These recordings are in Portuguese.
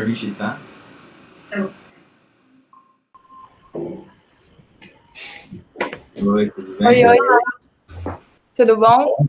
permitir, tá? Oi, tudo bem? Oi, tudo bom?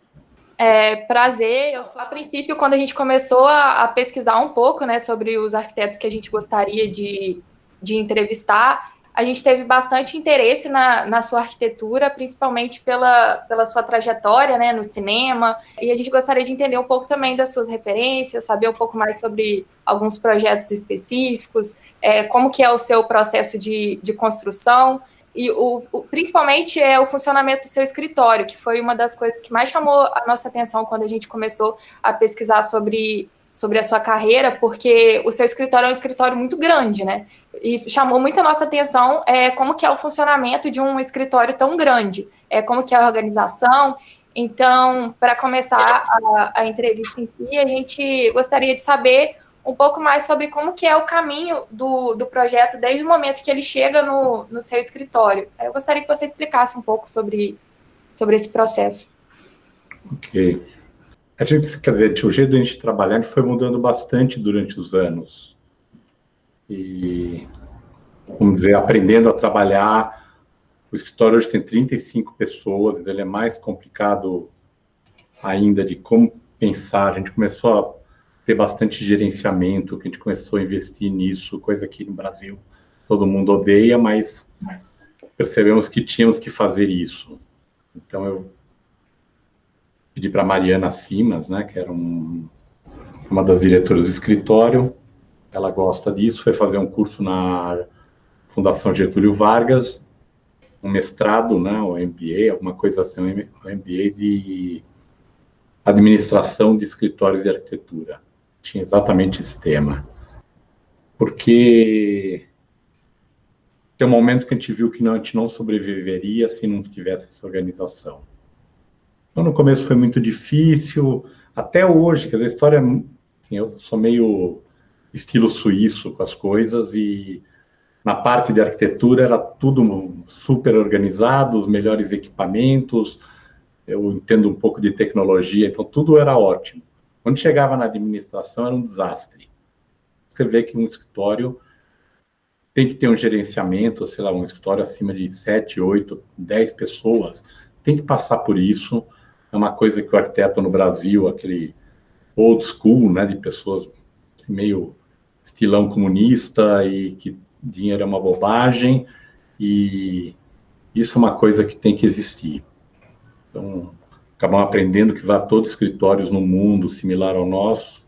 Prazer. A princípio, quando a gente começou a pesquisar um pouco, né, sobre os arquitetos que a gente gostaria de entrevistar, a gente teve bastante interesse na sua arquitetura, principalmente pela sua trajetória, né, no cinema, e a gente gostaria de entender um pouco também das suas referências, saber um pouco mais sobre alguns projetos específicos, como que é o seu processo de construção, e principalmente o funcionamento do seu escritório, que foi uma das coisas que mais chamou a nossa atenção quando a gente começou a pesquisar sobre a sua carreira, porque o seu escritório é um escritório muito grande, né? E chamou muito a nossa atenção como que é o funcionamento de um escritório tão grande, como que é a organização. Então, para começar a entrevista em si, a gente gostaria de saber um pouco mais sobre como que é o caminho do projeto desde o momento que ele chega no seu escritório. Eu gostaria que você explicasse um pouco sobre esse processo. Ok. A gente, quer dizer, o jeito de a gente trabalhar foi mudando bastante durante os anos. E, vamos dizer, aprendendo a trabalhar. O escritório hoje tem 35 pessoas, ele é mais complicado ainda de como pensar. A gente começou a ter bastante gerenciamento, que a gente começou a investir nisso, coisa que no Brasil todo mundo odeia, mas percebemos que tínhamos que fazer isso. Então eu pedi para a Mariana Simas, né, que era uma das diretoras do escritório, ela gosta disso, foi fazer um curso na Fundação Getúlio Vargas, um mestrado, né, o MBA, alguma coisa assim, um MBA de administração de escritórios de arquitetura. Tinha exatamente esse tema. Porque tem um momento que a gente viu que a gente não sobreviveria se não tivesse essa organização. Então, no começo foi muito difícil, até hoje, quer dizer, a história, assim, eu sou meio estilo suíço com as coisas, e na parte de arquitetura era tudo super organizado, os melhores equipamentos, eu entendo um pouco de tecnologia, então tudo era ótimo. Quando chegava na administração, era um desastre. Você vê que um escritório tem que ter um gerenciamento, sei lá, um escritório acima de 7, 8, 10 pessoas, tem que passar por isso. É uma coisa que o arquiteto no Brasil, aquele old school, né, de pessoas assim, meio estilão comunista e que dinheiro é uma bobagem, e isso é uma coisa que tem que existir. Então, acabam aprendendo que todos os escritórios no mundo similar ao nosso,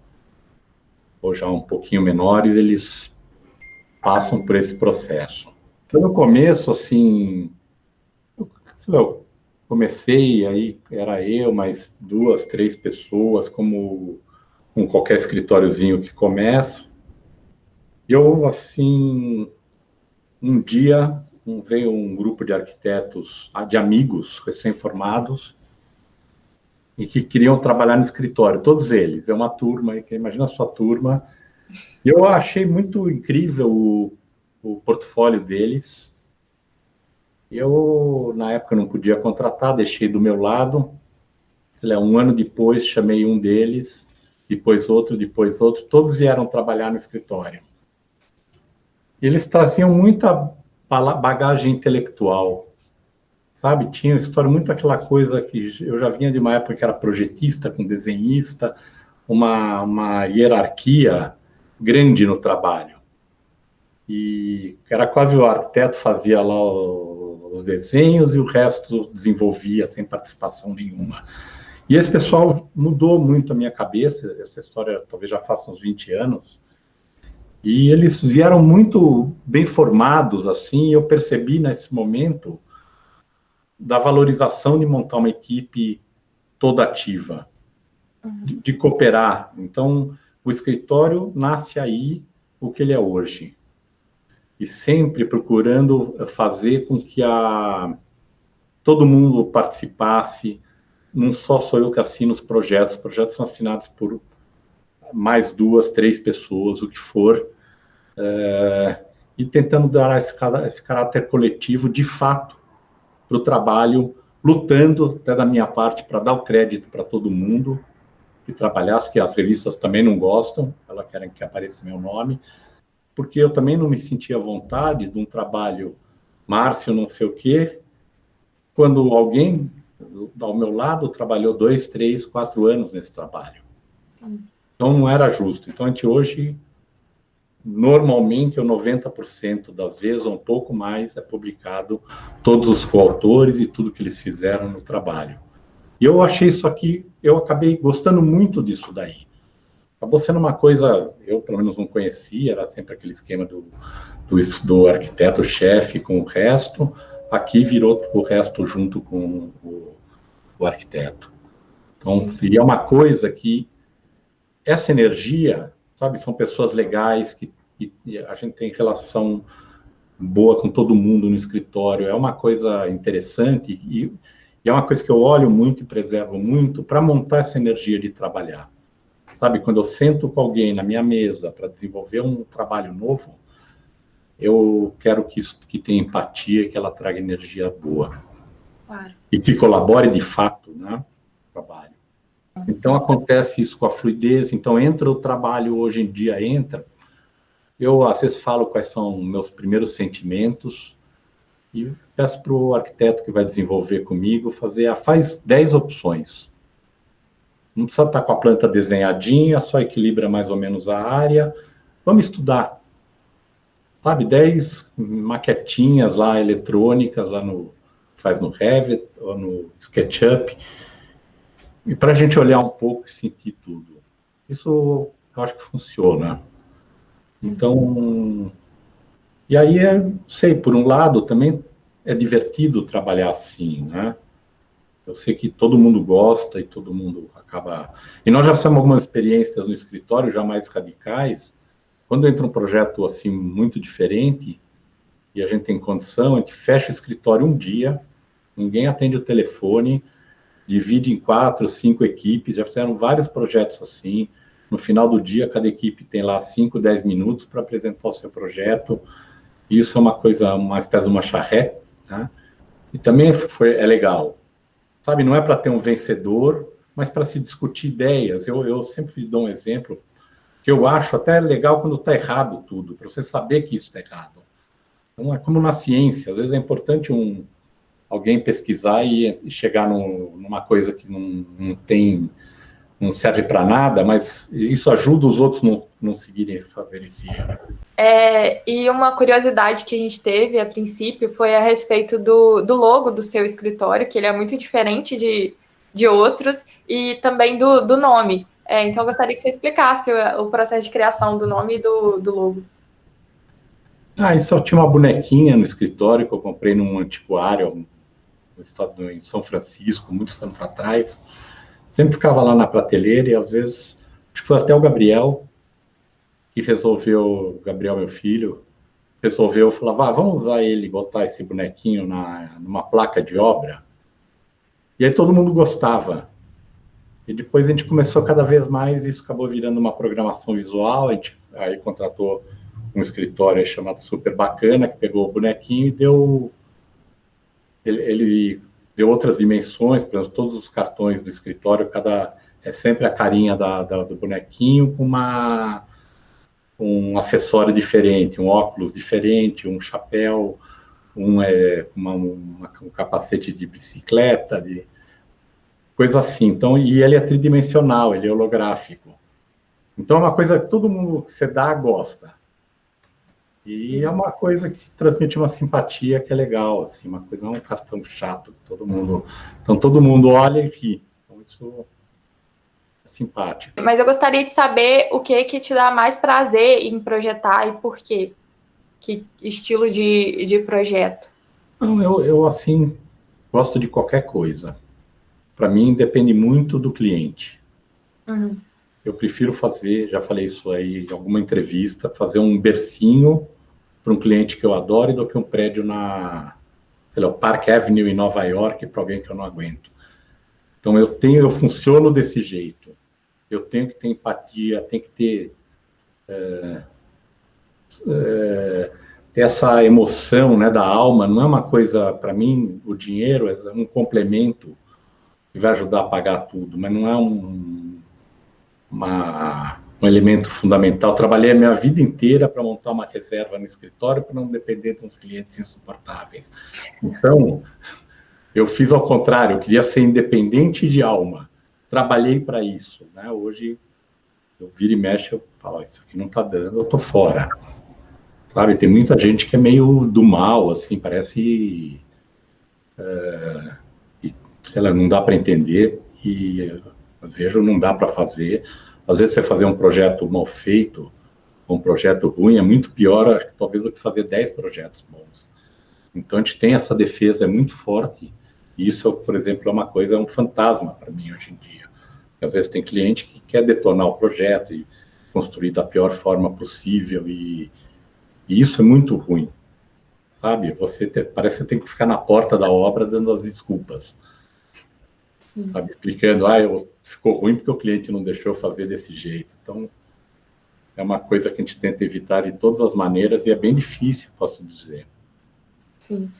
ou já um pouquinho menores, eles passam por esse processo. Então, no começo, assim, eu comecei, aí era eu, mais 2, 3 pessoas, como com qualquer escritóriozinho que começa. E eu, assim, um dia veio um grupo de arquitetos, de amigos recém-formados, e que queriam trabalhar no escritório, todos eles, é uma turma, imagina a sua turma, e eu achei muito incrível o portfólio deles. Eu, na época, não podia contratar, deixei do meu lado, sei lá, um ano depois, chamei um deles, depois outro, todos vieram trabalhar no escritório. Eles traziam muita bagagem intelectual, sabe? Tinha uma história muito aquela coisa que eu já vinha de uma época que era projetista com desenhista, uma hierarquia grande no trabalho. E era quase o arquiteto fazia lá os desenhos e o resto desenvolvia sem participação nenhuma. E esse pessoal mudou muito a minha cabeça, essa história talvez já faça uns 20 anos, e eles vieram muito bem formados, assim, e eu percebi nesse momento da valorização de montar uma equipe toda ativa, de cooperar. Então, o escritório nasce aí o que ele é hoje. E sempre procurando fazer com que todo mundo participasse. Não só sou eu que assino os projetos são assinados por mais 2, 3 pessoas, o que for, e tentando dar esse caráter coletivo, de fato, para o trabalho, lutando até da minha parte para dar o crédito para todo mundo, que trabalhasse, que as revistas também não gostam, elas querem que apareça meu nome, porque eu também não me sentia à vontade de um trabalho Márcio não sei o quê, quando alguém ao meu lado trabalhou 2, 3, 4 anos nesse trabalho. Sim. Então não era justo. Então a gente hoje, normalmente, 90% das vezes, ou um pouco mais, é publicado todos os coautores e tudo que eles fizeram no trabalho. E eu achei isso aqui, eu acabei gostando muito disso daí. Acabou sendo uma coisa, eu pelo menos não conhecia, era sempre aquele esquema do arquiteto-chefe com o resto, aqui virou o resto junto com o arquiteto. Então, e é uma coisa que, essa energia, sabe, são pessoas legais, que a gente tem relação boa com todo mundo no escritório, é uma coisa interessante e é uma coisa que eu olho muito e preservo muito para montar essa energia de trabalhar. Sabe, quando eu sento com alguém na minha mesa para desenvolver um trabalho novo, eu quero que tenha empatia, que ela traga energia boa. Claro. E que colabore de fato, né, no trabalho. Então, acontece isso com a fluidez. Então, entra o trabalho, hoje em dia entra. Eu, às vezes, falo quais são meus primeiros sentimentos e peço para o arquiteto que vai desenvolver comigo faz 10 opções. Não precisa estar com a planta desenhadinha, só equilibra mais ou menos a área. Vamos estudar. Sabe, 10 maquetinhas lá, eletrônicas, faz no Revit ou no SketchUp, e para a gente olhar um pouco e sentir tudo. Isso eu acho que funciona. Então, e aí, sei, por um lado, também é divertido trabalhar assim, né? Eu sei que todo mundo gosta e todo mundo acaba... E nós já fizemos algumas experiências no escritório, já mais radicais. Quando entra um projeto assim muito diferente e a gente tem condição, a gente fecha o escritório um dia, ninguém atende o telefone, divide em 4, 5 equipes, já fizeram vários projetos assim. No final do dia, cada equipe tem lá 5, 10 minutos para apresentar o seu projeto. Isso é uma coisa, uma espécie de uma charrete, né? E também é legal. Sabe, não é para ter um vencedor, mas para se discutir ideias. Eu sempre dou um exemplo, que eu acho até legal quando está errado tudo, para você saber que isso está errado. Então, é como na ciência, às vezes é importante alguém pesquisar e chegar numa coisa que não serve para nada, mas isso ajuda os outros não seguirem fazer esse erro. E uma curiosidade que a gente teve a princípio foi a respeito do logo do seu escritório, que ele é muito diferente de outros, e também do nome. Então, eu gostaria que você explicasse o processo de criação do nome e do logo. Isso eu tinha uma bonequinha no escritório que eu comprei num antiquário em São Francisco, muitos anos atrás. Sempre ficava lá na prateleira e, às vezes, acho que foi até o Gabriel, que resolveu, Gabriel, meu filho, resolveu, falava, vamos usar ele, botar esse bonequinho numa placa de obra. E aí todo mundo gostava. E depois a gente começou cada vez mais, isso acabou virando uma programação visual, a gente aí contratou um escritório chamado Super Bacana, que pegou o bonequinho e ele deu outras dimensões, por exemplo, todos os cartões do escritório, é sempre a carinha do bonequinho com um acessório diferente, um óculos diferente, um chapéu, um capacete de bicicleta, coisa assim. Então, e ele é tridimensional, ele é holográfico. Então, é uma coisa que todo mundo que você dá gosta. E é uma coisa que transmite uma simpatia que é legal, assim, uma coisa, não é um cartão chato, que todo mundo olha e ri. Então, isso é simpático. Mas eu gostaria de saber o que te dá mais prazer em projetar e por quê? Que estilo de projeto? Não, eu, assim, gosto de qualquer coisa. Para mim, depende muito do cliente. Uhum. Eu prefiro fazer, já falei isso aí em alguma entrevista, fazer um bercinho para um cliente que eu adoro do que um prédio sei lá, Park Avenue em Nova York para alguém que eu não aguento. Então, eu funciono desse jeito. Eu tenho que ter empatia, tem que ter essa emoção, né, da alma. Não é uma coisa, para mim, o dinheiro é um complemento que vai ajudar a pagar tudo, mas não é um elemento fundamental. Trabalhei a minha vida inteira para montar uma reserva no escritório para não depender de uns clientes insuportáveis. Então, eu fiz ao contrário, eu queria ser independente de alma. Trabalhei para isso, né? Hoje, eu viro e mexo, eu falo, isso aqui não está dando, eu estou fora. Sabe, tem muita gente que é meio do mal, assim, parece... sei lá, não dá para entender, e vejo, não dá para fazer. Às vezes você fazer um projeto mal feito, um projeto ruim, é muito pior, acho que talvez, do que fazer 10 projetos bons. Então, a gente tem essa defesa, é muito forte, e isso, por exemplo, é uma coisa, é um fantasma para mim hoje em dia. Às vezes tem cliente que quer detonar o projeto e construir da pior forma possível, e isso é muito ruim, sabe? Parece que você tem que ficar na porta da obra dando as desculpas. Sim. Sabe? Explicando, ficou ruim porque o cliente não deixou eu fazer desse jeito. Então, é uma coisa que a gente tenta evitar de todas as maneiras, e é bem difícil, posso dizer. Sim.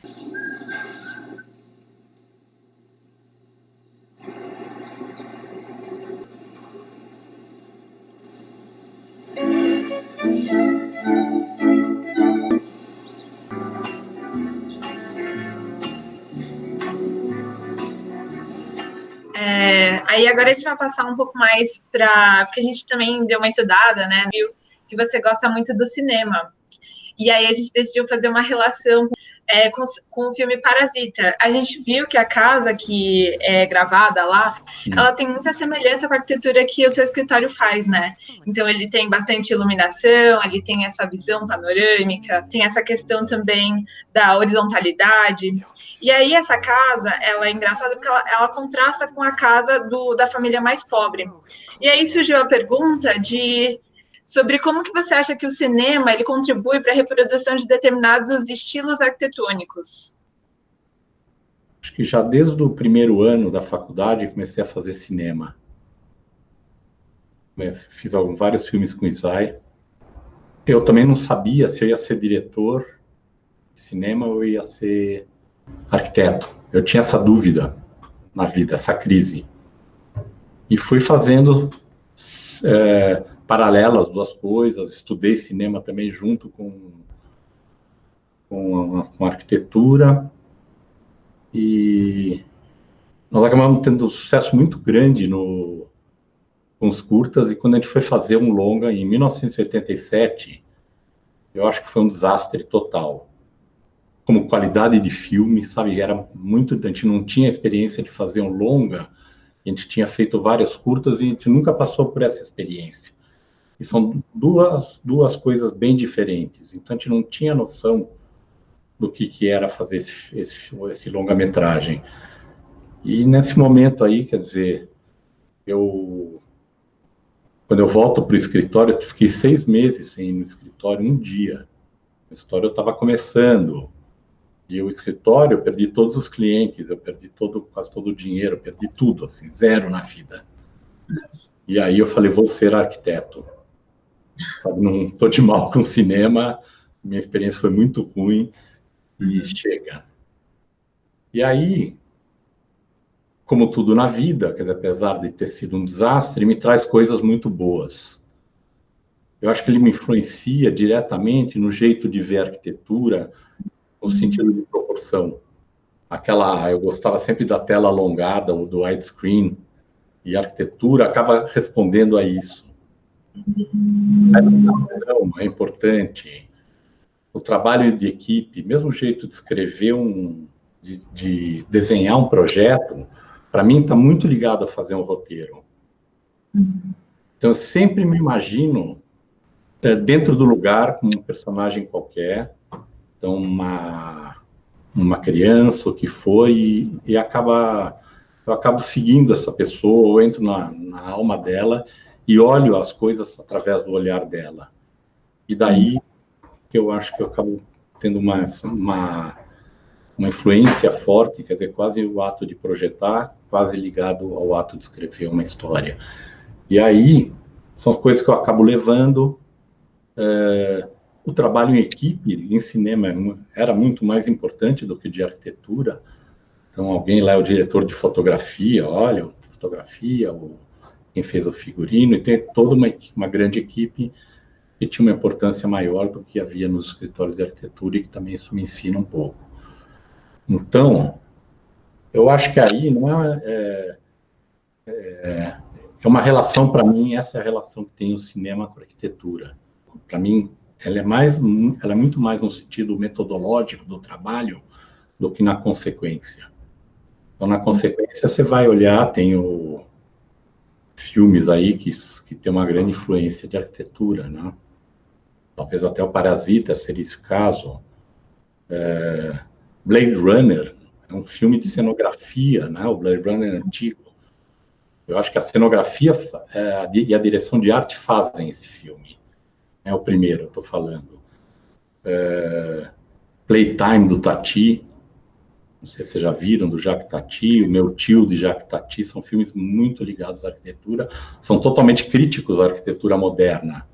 Aí agora a gente vai passar um pouco mais para... Porque a gente também deu uma estudada, né? Viu que você gosta muito do cinema. E aí a gente decidiu fazer uma relação com o filme Parasita. A gente viu que a casa que é gravada lá, ela tem muita semelhança com a arquitetura que o seu escritório faz, né? Então ele tem bastante iluminação, ele tem essa visão panorâmica, tem essa questão também da horizontalidade. E aí essa casa, ela é engraçada porque ela contrasta com a casa da família mais pobre. E aí surgiu a pergunta sobre como que você acha que o cinema ele contribui para a reprodução de determinados estilos arquitetônicos. Acho que já desde o primeiro ano da faculdade comecei a fazer cinema. Fiz vários filmes com o Isai. Eu também não sabia se eu ia ser diretor de cinema ou ia ser arquiteto. Eu tinha essa dúvida na vida, essa crise. E fui fazendo paralelo as duas coisas, estudei cinema também junto com arquitetura, e nós acabamos tendo um sucesso muito grande com os curtas, e quando a gente foi fazer um longa, em 1987, eu acho que foi um desastre total. Como qualidade de filme, sabe, a gente não tinha experiência de fazer um longa, a gente tinha feito várias curtas e a gente nunca passou por essa experiência. E são duas coisas bem diferentes. Então, a gente não tinha noção do que era fazer esse longa-metragem. E nesse momento aí, quer dizer, quando eu volto para o escritório, eu fiquei 6 meses sem ir no escritório, um dia. O escritório estava começando. E o escritório, eu perdi todos os clientes, eu perdi quase todo o dinheiro, eu perdi tudo, assim, zero na vida. E aí eu falei, vou ser arquiteto. Sabe, não estou de mal com cinema, minha experiência foi muito ruim, e chega. E aí, como tudo na vida, quer dizer, apesar de ter sido um desastre, me traz coisas muito boas. Eu acho que ele me influencia diretamente no jeito de ver a arquitetura, no sentido de proporção. Eu gostava sempre da tela alongada, ou do widescreen, e a arquitetura acaba respondendo a isso. A iluminação é importante, o trabalho de equipe, mesmo jeito de escrever de desenhar um projeto, para mim está muito ligado a fazer um roteiro. Então, eu sempre me imagino dentro do lugar, com um personagem qualquer, então uma criança, o que for, e eu acabo seguindo essa pessoa, ou entro na alma dela e olho as coisas através do olhar dela. E daí que eu acho que eu acabo tendo uma influência forte, quer dizer, quase o ato de projetar, quase ligado ao ato de escrever uma história. E aí, são coisas que eu acabo levando. O trabalho em equipe, em cinema, era muito mais importante do que de arquitetura. Então, alguém lá é o diretor de fotografia, olha, fotografia, quem fez o figurino, e tem toda uma grande equipe que tinha uma importância maior do que havia nos escritórios de arquitetura, e que também isso me ensina um pouco. Então, eu acho que aí não é uma relação, para mim, essa é a relação que tem o cinema com a arquitetura. Para mim, ela é muito mais no sentido metodológico do trabalho do que na consequência. Então, na consequência, você vai olhar, tem filmes aí que tem uma grande influência de arquitetura, né? Talvez até o Parasita seria esse caso. Blade Runner é um filme de cenografia, né? O Blade Runner antigo. Eu acho que a cenografia e a direção de arte fazem esse filme. É o primeiro, eu estou falando. Playtime, do Tati. Não sei se vocês já viram, do Jacques Tati. O Meu Tio, de Jacques Tati. São filmes muito ligados à arquitetura. São totalmente críticos à arquitetura moderna.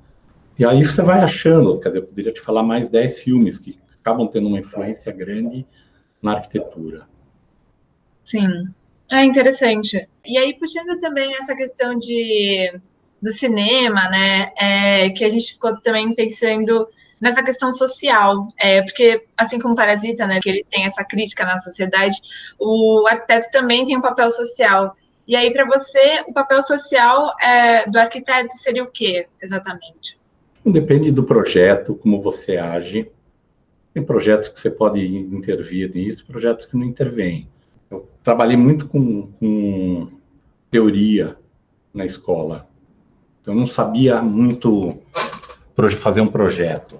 E aí você vai achando, quer dizer, eu poderia te falar mais 10 filmes que acabam tendo uma influência grande na arquitetura. Sim. É interessante. E aí, puxando também essa questão do cinema, né, que a gente ficou também pensando nessa questão social, porque, assim como Parasita, né, que ele tem essa crítica na sociedade, o arquiteto também tem um papel social. E aí, para você, o papel social do arquiteto seria o quê, exatamente? Depende do projeto, como você age. Tem projetos que você pode intervir nisso, projetos que não intervêm. Eu trabalhei muito com teoria na escola. Eu não sabia muito fazer um projeto.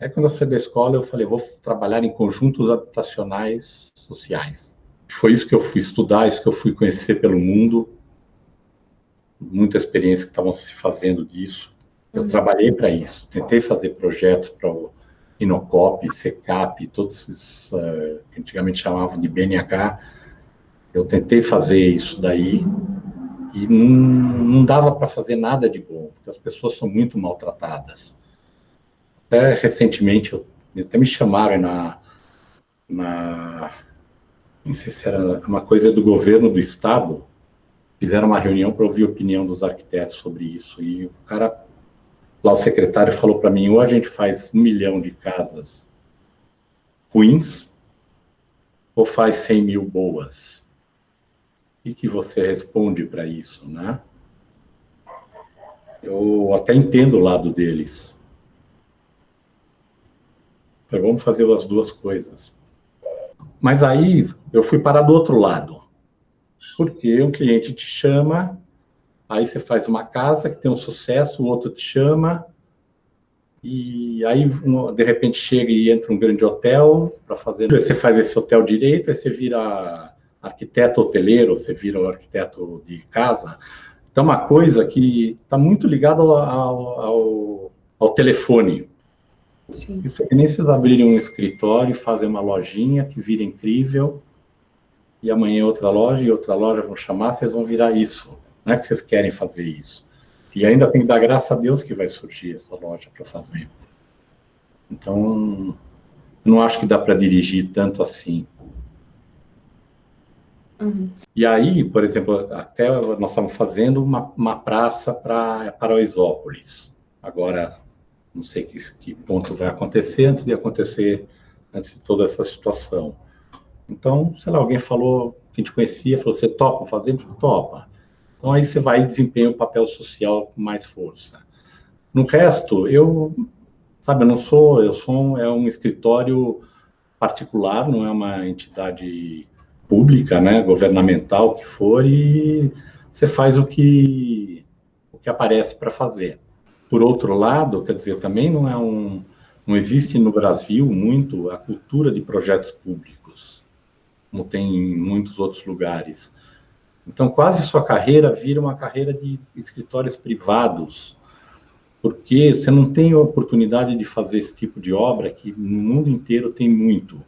Aí, quando eu saí da escola, eu falei, vou trabalhar em conjuntos habitacionais sociais. Foi isso que eu fui estudar, isso que eu fui conhecer pelo mundo. Muita experiência que estavam se fazendo disso. Eu trabalhei para isso. Tentei fazer projetos para o Inocop, Secap, todos esses que antigamente chamavam de BNH. Eu tentei fazer isso daí e não dava para fazer nada de bom, porque as pessoas são muito maltratadas. Até recentemente, até me chamaram não sei se era uma coisa do governo do estado, fizeram uma reunião para ouvir a opinião dos arquitetos sobre isso, e o cara, lá o secretário, falou para mim, ou a gente faz 1 milhão de casas ruins, ou faz 100 mil boas. E que você responde para isso, né? Eu até entendo o lado deles. Então, vamos fazer as duas coisas. Mas aí eu fui parar do outro lado. Porque um cliente te chama, aí você faz uma casa que tem um sucesso, o outro te chama, e aí de repente chega e entra um grande hotel para fazer. Você faz esse hotel direito, aí você vira arquiteto hoteleiro, você vira o arquiteto de casa. Então, uma coisa que está muito ligada ao telefone. Sim. Isso é que nem vocês abrirem um escritório e fazem uma lojinha que vira incrível, e amanhã outra loja e outra loja vão chamar, vocês vão virar isso. Não é que vocês querem fazer isso. Sim. E ainda tem que dar graças a Deus que vai surgir essa loja para fazer. Então, não acho que dá para dirigir tanto assim. Uhum. E aí, por exemplo, até nós estamos fazendo uma praça para Paraisópolis. Agora, não sei que ponto vai acontecer antes de toda essa situação. Então, sei lá, alguém falou, que a gente conhecia, falou, você topa fazer? Topa. Então, aí você vai e desempenha o papel social com mais força. No resto, eu não sou, é um escritório particular, não é uma entidade pública, né, governamental que for, e você faz o que aparece para fazer. Por outro lado, quer dizer, também não existe no Brasil muito a cultura de projetos públicos, como tem em muitos outros lugares. Então, quase sua carreira vira uma carreira de escritórios privados, porque você não tem a oportunidade de fazer esse tipo de obra que no mundo inteiro tem muito.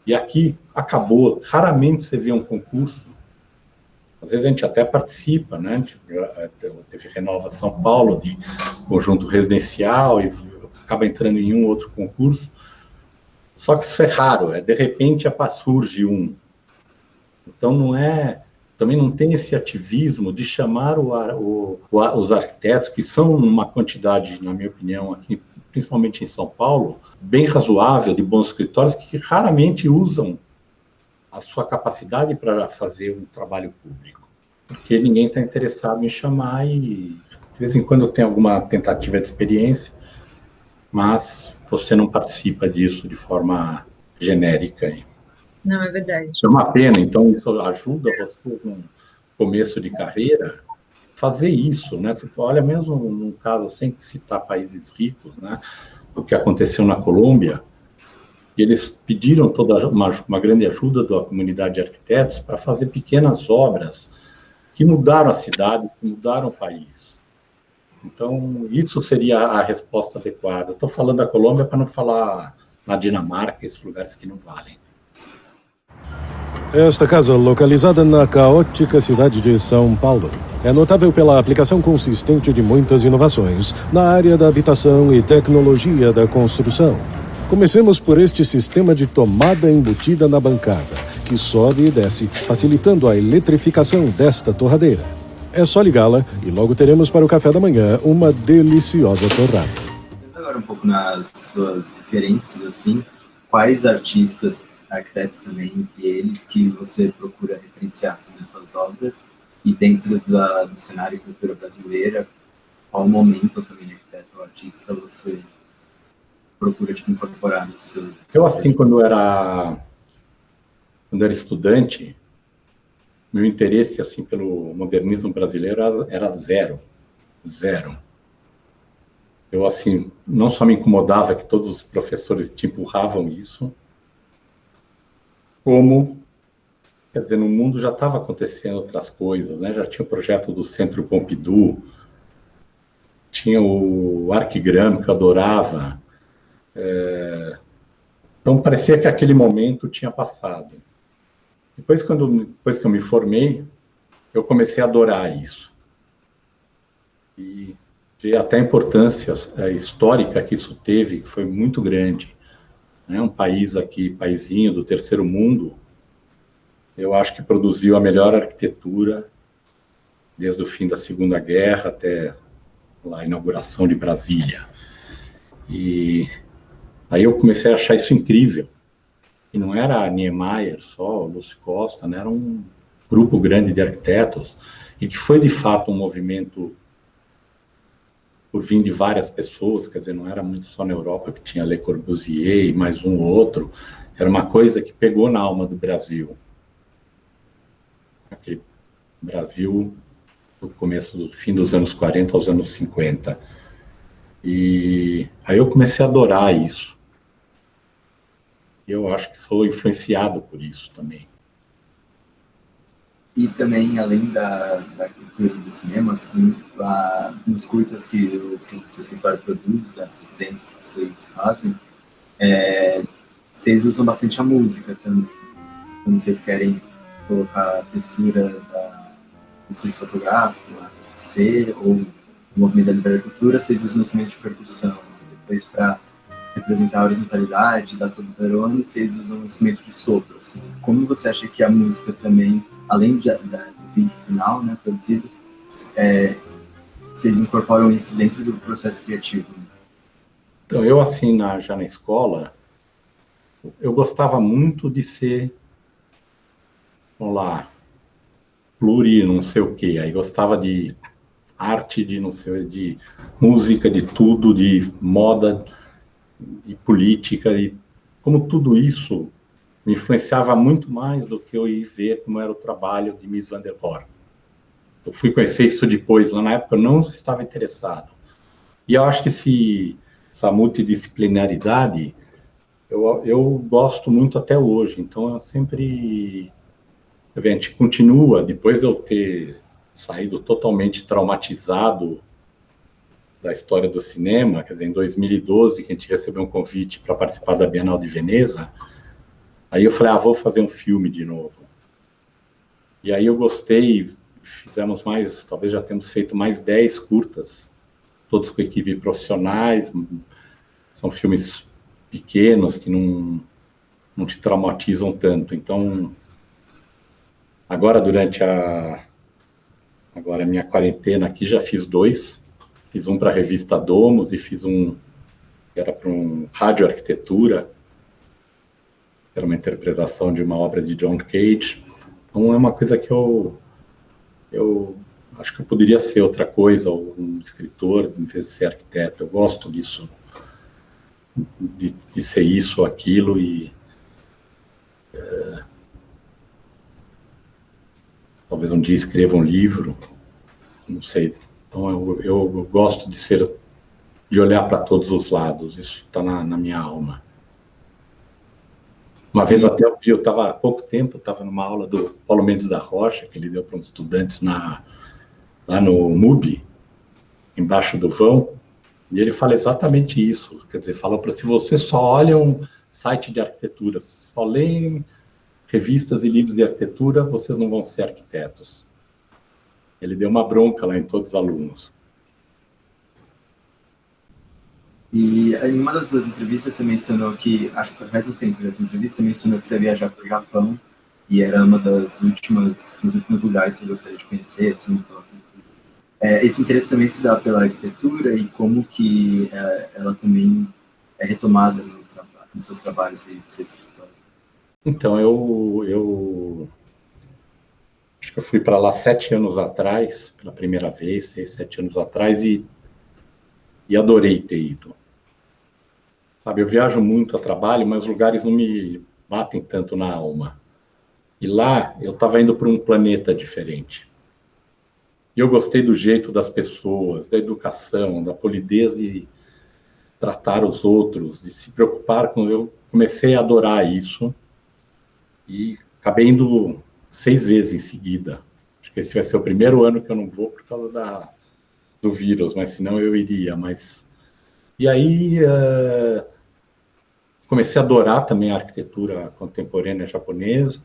E aqui acabou, raramente você vê um concurso, às vezes a gente até participa, né? Teve Renova São Paulo, de conjunto residencial, e acaba entrando em um outro concurso, só que isso é raro, de repente surge um. Então não é também não tem esse ativismo de chamar os arquitetos, que são uma quantidade, na minha opinião, aqui, principalmente em São Paulo, bem razoável, de bons escritórios, que raramente usam a sua capacidade para fazer um trabalho público. Porque ninguém está interessado em chamar e, de vez em quando, tem alguma tentativa de experiência, mas você não participa disso de forma genérica. Não, é verdade. É uma pena, então isso ajuda você, no começo de carreira, fazer isso, né? Você olha, mesmo num caso, sem citar países ricos, né? O que aconteceu na Colômbia, eles pediram toda uma grande ajuda da comunidade de arquitetos para fazer pequenas obras que mudaram a cidade, que mudaram o país. Então, isso seria a resposta adequada. Estou falando da Colômbia para não falar na Dinamarca, esses lugares que não valem. Esta casa, localizada na caótica cidade de São Paulo, é notável pela aplicação consistente de muitas inovações na área da habitação e tecnologia da construção. Comecemos por este sistema de tomada embutida na bancada, que sobe e desce, facilitando a eletrificação desta torradeira. É só ligá-la e logo teremos para o café da manhã uma deliciosa torrada. Agora um pouco nas suas referências, assim, quais artistas, arquitetos também, entre eles, que você procura referenciar assim, nas suas obras, e dentro do cenário e cultura brasileira, qual momento também arquiteto ou artista você procura tipo, incorporar nos seus... Eu, assim, quando era estudante, meu interesse assim pelo modernismo brasileiro era zero. Eu, assim, não só me incomodava que todos os professores te empurravam isso, como, quer dizer, no mundo já estava acontecendo outras coisas, né? Já tinha o projeto do Centro Pompidou, tinha o Arquigram, que eu adorava. Então, parecia que aquele momento tinha passado. Depois que eu me formei, eu comecei a adorar isso. E ver até a importância histórica que isso teve, que foi muito grande. Né? Um país aqui, paizinho do terceiro mundo, eu acho que produziu a melhor arquitetura desde o fim da Segunda Guerra até a inauguração de Brasília. E aí eu comecei a achar isso incrível. E não era a Niemeyer só, o Lúcio Costa, né? Era um grupo grande de arquitetos, e que foi, de fato, um movimento por vir de várias pessoas, quer dizer, não era muito só na Europa, que tinha Le Corbusier e mais um ou outro, era uma coisa que pegou na alma do Brasil. Aquele Brasil do fim dos anos 40 aos anos 50. E aí eu comecei a adorar isso. Eu acho que sou influenciado por isso também. E também, além da arquitetura e do cinema, assim, nos curtas que o seu escritório produz, das residências que vocês fazem, vocês usam bastante a música também. Quando vocês querem colocar a textura do estúdio fotográfico, a PCC, ou o movimento da liberatura, vocês usam instrumentos de percussão. Depois, para representar a horizontalidade da Todo Peroni, vocês usam instrumentos de sopro. Assim. Como você acha que a música também, além do vídeo final, né, produzido, vocês incorporam isso dentro do processo criativo? Então, eu, assim, já na escola, eu gostava muito de ser, vamos lá, não sei o quê. Aí gostava de arte, de não sei, de música, de tudo, de moda, de política, e como tudo isso me influenciava muito mais do que eu ir ver como era o trabalho de Mies van der Rohe. Eu fui conhecer isso depois, na época eu não estava interessado. E eu acho que essa multidisciplinaridade, eu gosto muito até hoje, então eu sempre... A gente continua, depois de eu ter saído totalmente traumatizado da história do cinema, quer dizer, em 2012, que a gente recebeu um convite para participar da Bienal de Veneza, aí eu falei, vou fazer um filme de novo. E aí eu gostei, fizemos talvez já temos feito mais 10 curtas, todos com equipe profissionais, são filmes pequenos, que não te traumatizam tanto, então... Agora, durante a minha quarentena aqui, já fiz 2. Fiz um para a revista Domus e fiz um que era para um radioarquitetura, que era uma interpretação de uma obra de John Cage. Então, é uma coisa que eu acho que eu poderia ser outra coisa, ou um escritor, em vez de ser arquiteto. Eu gosto disso, de ser isso ou aquilo, e talvez um dia escreva um livro, não sei. Então eu gosto de olhar para todos os lados, isso está na minha alma. Uma vez até eu estava há pouco tempo, estava numa aula do Paulo Mendes da Rocha, que ele deu para uns estudantes lá no MUB, embaixo do vão, e ele fala exatamente isso, quer dizer, fala para se você só olha um site de arquitetura, só lê revistas e livros de arquitetura, vocês não vão ser arquitetos. Ele deu uma bronca lá em todos os alunos. E em uma das suas entrevistas você mencionou que, acho que faz um tempo das entrevistas, você mencionou que você ia viajar para o Japão, e era uma dos últimos lugares que você gostaria de conhecer, assim, esse interesse também se dá pela arquitetura e como que ela também é retomada nos seus trabalhos e no seu escritório? Então, eu acho que eu fui para lá 7 anos atrás, pela primeira vez, 6, 7 anos atrás, e adorei ter ido. Sabe, eu viajo muito a trabalho, mas os lugares não me batem tanto na alma. E lá, eu estava indo para um planeta diferente. E eu gostei do jeito das pessoas, da educação, da polidez de tratar os outros, de se preocupar com... Eu comecei a adorar isso e acabei indo 6 vezes em seguida. Acho que esse vai ser o primeiro ano que eu não vou por causa do vírus, mas senão eu iria. E aí comecei a adorar também a arquitetura contemporânea japonesa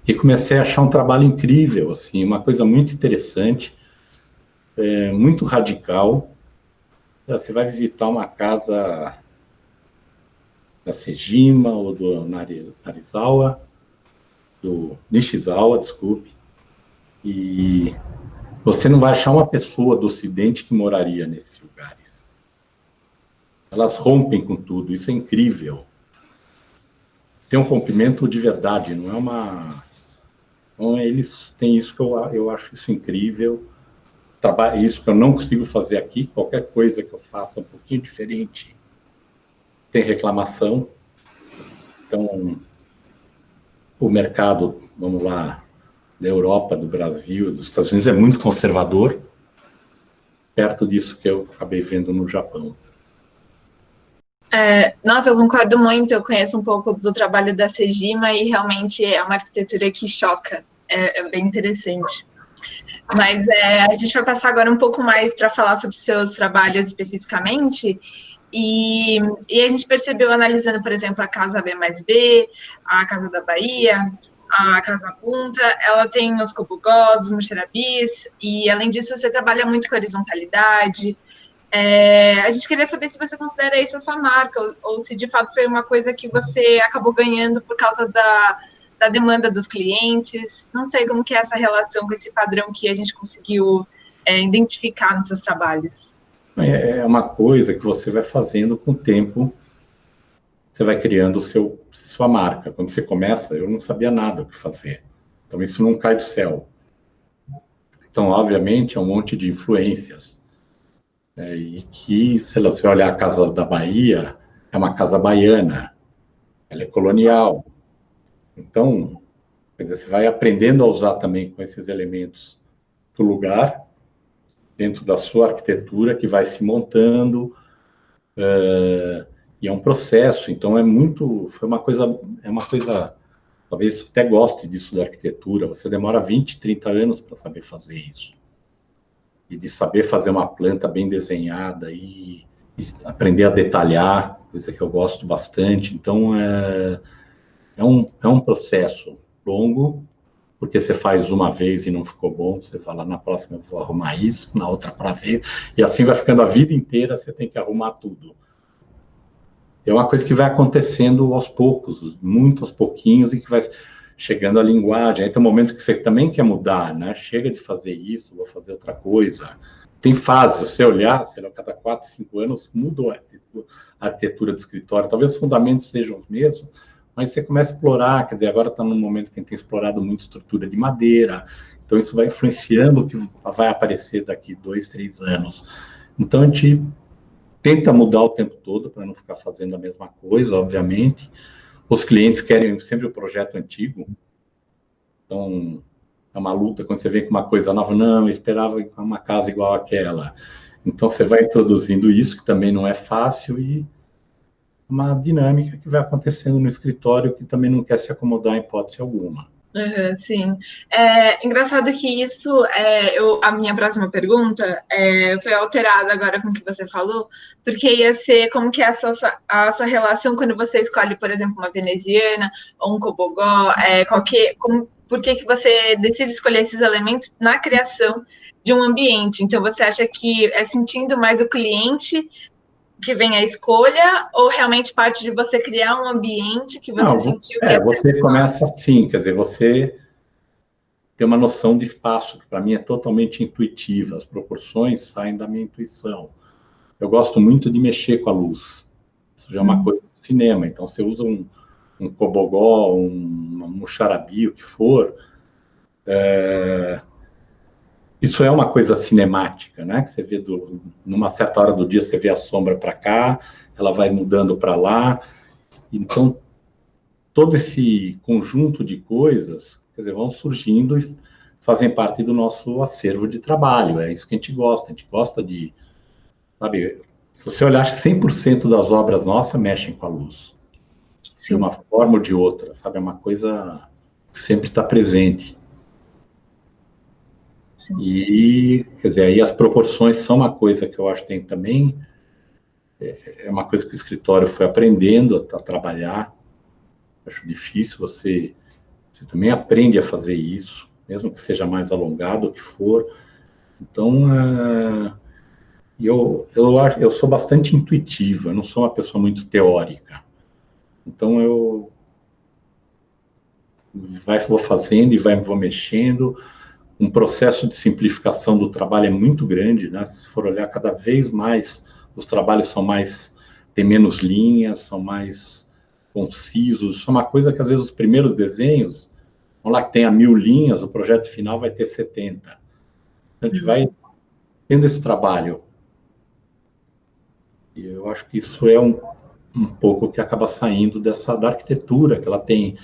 e comecei a achar um trabalho incrível, assim, uma coisa muito interessante, muito radical. Você vai visitar uma casa da Sejima ou do Narizawa, do Nishizawa, desculpe, e você não vai achar uma pessoa do Ocidente que moraria nesses lugares. Elas rompem com tudo, isso é incrível. Tem um rompimento de verdade, não é uma... Então, eles têm isso que eu acho isso incrível. Isso que eu não consigo fazer aqui, qualquer coisa que eu faça um pouquinho diferente, tem reclamação. Então, o mercado, vamos lá, da Europa, do Brasil, dos Estados Unidos é muito conservador, perto disso que eu acabei vendo no Japão. Nossa, eu concordo muito, eu conheço um pouco do trabalho da Sejima e realmente é uma arquitetura que choca, é bem interessante. Mas a gente vai passar agora um pouco mais para falar sobre seus trabalhos especificamente, e a gente percebeu, analisando, por exemplo, a Casa B+B, a Casa da Bahia, a Casa Punta, ela tem os Kobugós, os Muxerabis, e além disso você trabalha muito com horizontalidade. A gente queria saber se você considera isso a sua marca, ou se de fato foi uma coisa que você acabou ganhando por causa da demanda dos clientes. Não sei como que é essa relação com esse padrão que a gente conseguiu identificar nos seus trabalhos. É uma coisa que você vai fazendo com o tempo, você vai criando sua marca. Quando você começa, eu não sabia nada o que fazer. Então, isso não cai do céu. Então, obviamente, é um monte de influências. E que, se você olhar a Casa da Bahia, é uma casa baiana, ela é colonial. Então, quer dizer, você vai aprendendo a usar também com esses elementos do lugar, dentro da sua arquitetura, que vai se montando, e é um processo. Então, é uma coisa, talvez você até goste disso da arquitetura, você demora 20, 30 anos para saber fazer isso. E de saber fazer uma planta bem desenhada e aprender a detalhar, coisa que eu gosto bastante. Então, é um processo longo, porque você faz uma vez e não ficou bom, você fala, na próxima eu vou arrumar isso, na outra para ver, e assim vai ficando a vida inteira, você tem que arrumar tudo. É uma coisa que vai acontecendo aos poucos, muito aos pouquinhos, e que vai... chegando à linguagem. Aí tem um momento que você também quer mudar, né? Chega de fazer isso, vou fazer outra coisa. Tem fases, se você olhar, sei lá, cada 4, 5 anos mudou a arquitetura do escritório. Talvez os fundamentos sejam os mesmos, mas você começa a explorar, quer dizer, agora está num momento que a gente tem explorado muito estrutura de madeira, então isso vai influenciando o que vai aparecer daqui 2, 3 anos. Então a gente tenta mudar o tempo todo para não ficar fazendo a mesma coisa, obviamente. Os clientes querem sempre o projeto antigo, então é uma luta quando você vem com uma coisa nova. Não, eu esperava uma casa igual àquela. Então você vai introduzindo isso, que também não é fácil, e uma dinâmica que vai acontecendo no escritório que também não quer se acomodar em hipótese alguma. Sim. Engraçado que isso, a minha próxima pergunta foi alterada agora com o que você falou, porque ia ser como que é a sua relação quando você escolhe, por exemplo, uma veneziana ou um cobogó, por que você decide escolher esses elementos na criação de um ambiente. Então, você acha que é sentindo mais o cliente que vem a escolha, ou realmente parte de você criar um ambiente que você sentiu que você começa assim, quer dizer, você tem uma noção de espaço, que para mim é totalmente intuitiva, as proporções saem da minha intuição. Eu gosto muito de mexer com a luz, isso já é uma coisa do cinema, então você usa um cobogó, um xarabi, o que for, isso é uma coisa cinemática, né? Que você vê numa certa hora do dia, você vê a sombra para cá, ela vai mudando para lá. Então, todo esse conjunto de coisas, quer dizer, vão surgindo e fazem parte do nosso acervo de trabalho. É isso que a gente gosta de, sabe, se você olhar, 100% das obras nossas mexem com a luz. Sim. De uma forma ou de outra, sabe? É uma coisa que sempre está presente. Sim. E, quer dizer, aí as proporções são uma coisa que eu acho que tem também, é uma coisa que o escritório foi aprendendo a trabalhar. Acho difícil, você também aprende a fazer isso, mesmo que seja mais alongado, o que for. Então, eu sou bastante intuitivo, eu não sou uma pessoa muito teórica. Então, eu vou fazendo e vou mexendo. Um processo de simplificação do trabalho é muito grande, né? Se for olhar, cada vez mais os trabalhos têm menos linhas, são mais concisos. Isso é uma coisa que, às vezes, os primeiros desenhos, vamos lá, que tenha 1000 linhas, o projeto final vai ter 70. Então, a gente vai tendo esse trabalho. E eu acho que isso é um pouco que acaba saindo da arquitetura, que ela tem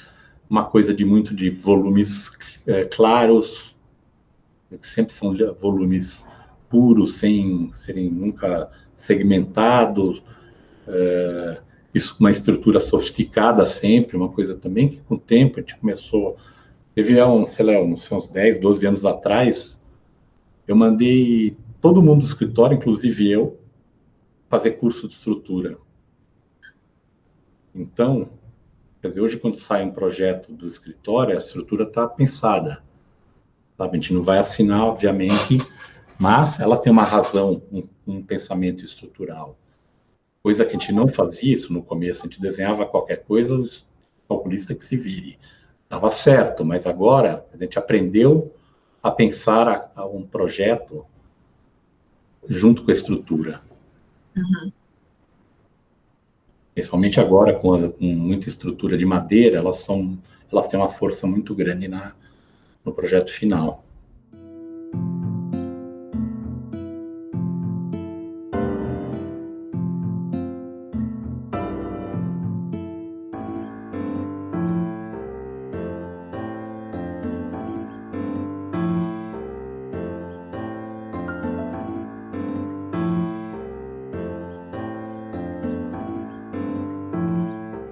uma coisa de volumes claros, que sempre são volumes puros, sem serem nunca segmentados, isso com uma estrutura sofisticada sempre, uma coisa também que com o tempo a gente começou, teve uns 10, 12 anos atrás, eu mandei todo mundo do escritório, inclusive eu, fazer curso de estrutura. Então, quer dizer, hoje quando sai um projeto do escritório, a estrutura está pensada. Sabe? A gente não vai assinar, obviamente, mas ela tem uma razão, um pensamento estrutural. Coisa que a gente não fazia isso no começo, a gente desenhava qualquer coisa, o calculista que se vire. Estava certo, mas agora a gente aprendeu a pensar um projeto junto com a estrutura. Uhum. Principalmente agora, com muita estrutura de madeira, elas têm uma força muito grande no projeto final.